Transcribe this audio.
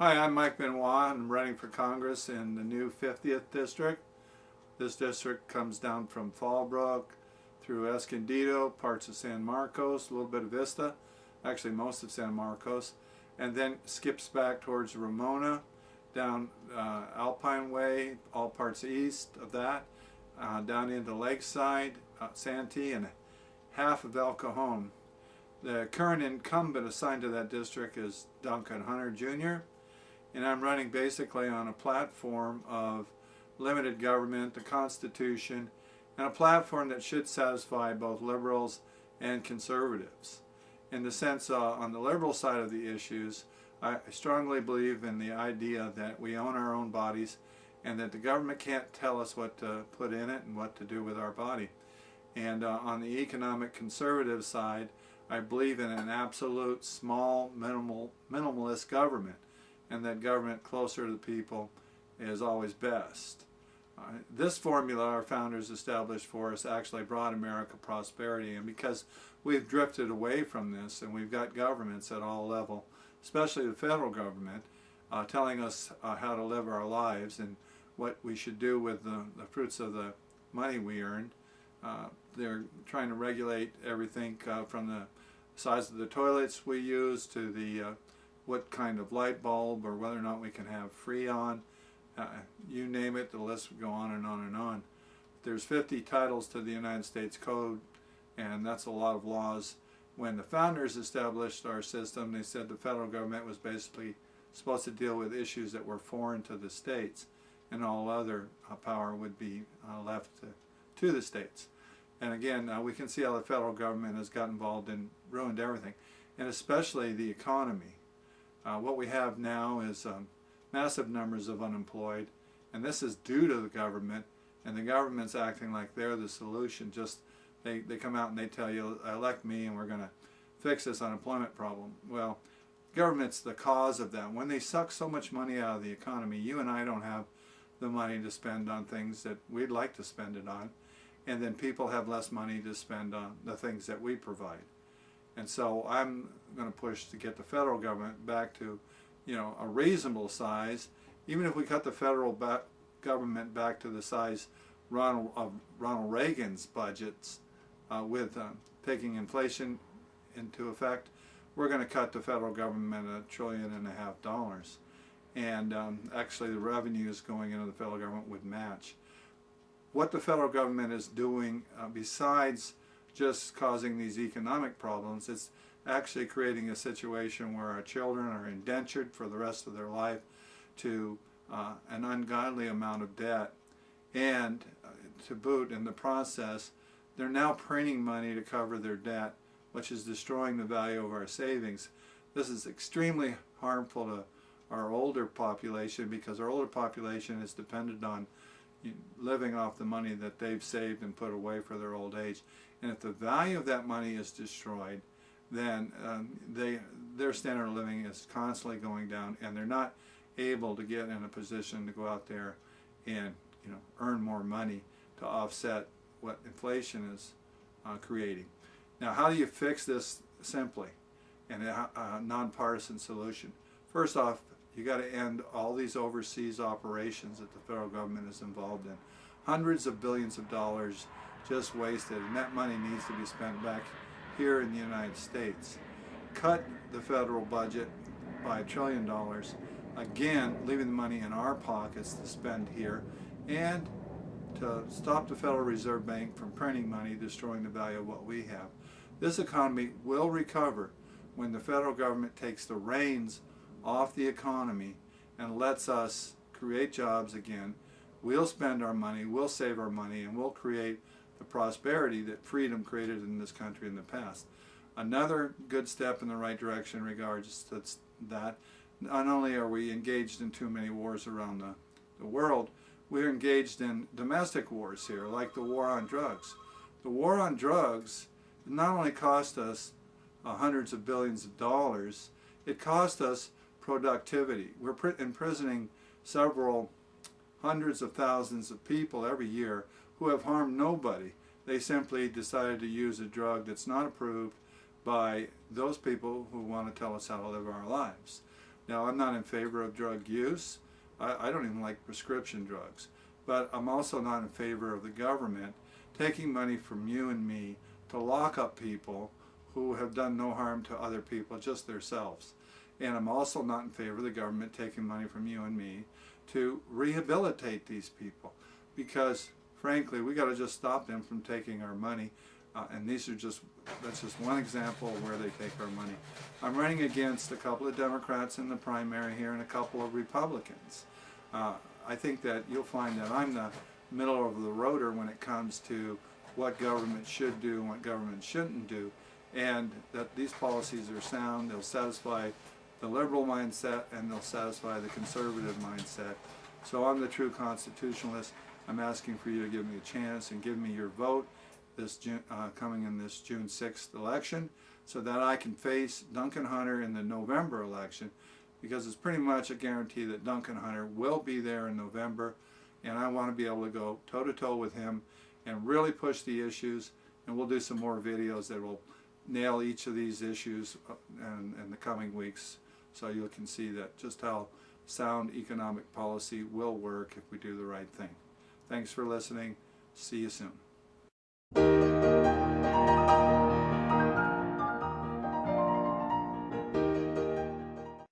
Hi, I'm Mike Benoit. I'm running for Congress in the new 50th District. This district comes down from Fallbrook through Escondido, parts of San Marcos, a little bit of Vista, actually most of San Marcos, and then skips back towards Ramona, down Alpine Way, all parts east of that, down into Lakeside, Santee, and half of El Cajon. The current incumbent assigned to that district is Duncan Hunter Jr., and I'm running basically on a platform of limited government, the Constitution, and a platform that should satisfy both liberals and conservatives. In the sense, on the liberal side of the issues, I strongly believe in the idea that we own our own bodies and that the government can't tell us what to put in it and what to do with our body. And on the economic conservative side, I believe in an absolute small, minimalist government, and that government closer to the people is always best. This formula our founders established for us actually brought America prosperity, and because we've drifted away from this and we've got governments at all levels, especially the federal government, telling us how to live our lives and what we should do with the fruits of the money we earned. They're trying to regulate everything from the size of the toilets we use to the what kind of light bulb or whether or not we can have Freon. You name it, the list would go on and on and on. There's 50 titles to the United States Code, and that's a lot of laws. When the founders established our system, they said the federal government was basically supposed to deal with issues that were foreign to the states, and all other power would be left to the states. And again, we can see how the federal government has got involved and ruined everything, and especially the economy. What we have now is massive numbers of unemployed, and this is due to the government, and the government's acting like they're the solution. Just they come out and they tell you, elect me and we're going to fix this unemployment problem. Well, government's the cause of that. When they suck so much money out of the economy, you and I don't have the money to spend on things that we'd like to spend it on, and then people have less money to spend on the things that we provide. And so I'm going to push to get the federal government back to, a reasonable size. Even if we cut the federal government back to the size of Ronald Reagan's budgets, with taking inflation into effect, we're going to cut the federal government $1.5 trillion. And actually the revenues going into the federal government would match. What the federal government is doing, besides just causing these economic problems, it's actually creating a situation where our children are indentured for the rest of their life to an ungodly amount of debt, and to boot, in the process, they're now printing money to cover their debt, which is destroying the value of our savings. This is extremely harmful to our older population, because our older population is dependent on living off the money that they've saved and put away for their old age. And if the value of that money is destroyed, then their standard of living is constantly going down, and they're not able to get in a position to go out there and earn more money to offset what inflation is creating. Now, how do you fix this simply and a nonpartisan solution? First off, you got to end all these overseas operations that the federal government is involved in. Hundreds of billions of dollars just wasted, and that money needs to be spent back here in the United States. Cut the federal budget by $1 trillion, again leaving the money in our pockets to spend here, and to stop the Federal Reserve Bank from printing money, destroying the value of what we have. This economy will recover when the federal government takes the reins off the economy and lets us create jobs again. We'll spend our money, we'll save our money, and we'll create the prosperity that freedom created in this country in the past. Another good step in the right direction in regards to that, not only are we engaged in too many wars around the world, we're engaged in domestic wars here, like the war on drugs. The war on drugs not only cost us hundreds of billions of dollars, it cost us productivity. We're imprisoning several hundreds of thousands of people every year who have harmed nobody. They simply decided to use a drug that's not approved by those people who want to tell us how to live our lives. Now, I'm not in favor of drug use. I don't even like prescription drugs. But I'm also not in favor of the government taking money from you and me to lock up people who have done no harm to other people, just themselves. And I'm also not in favor of the government taking money from you and me to rehabilitate these people, because frankly we got to just stop them from taking our money. And that's just one example of where they take our money. I'm running against a couple of Democrats in the primary here and a couple of Republicans. I think that you'll find that I'm the middle of the roader when it comes to what government should do and what government shouldn't do, and that these policies are sound. They'll satisfy the liberal mindset and they'll satisfy the conservative mindset. So I'm the true constitutionalist. I'm asking for you to give me a chance and give me your vote this coming in this June 6th election, so that I can face Duncan Hunter in the November election, because it's pretty much a guarantee that Duncan Hunter will be there in November, and I want to be able to go toe-to-toe with him and really push the issues. And we'll do some more videos that will nail each of these issues in the coming weeks, so you can see that just how sound economic policy will work if we do the right thing. Thanks for listening. See you soon.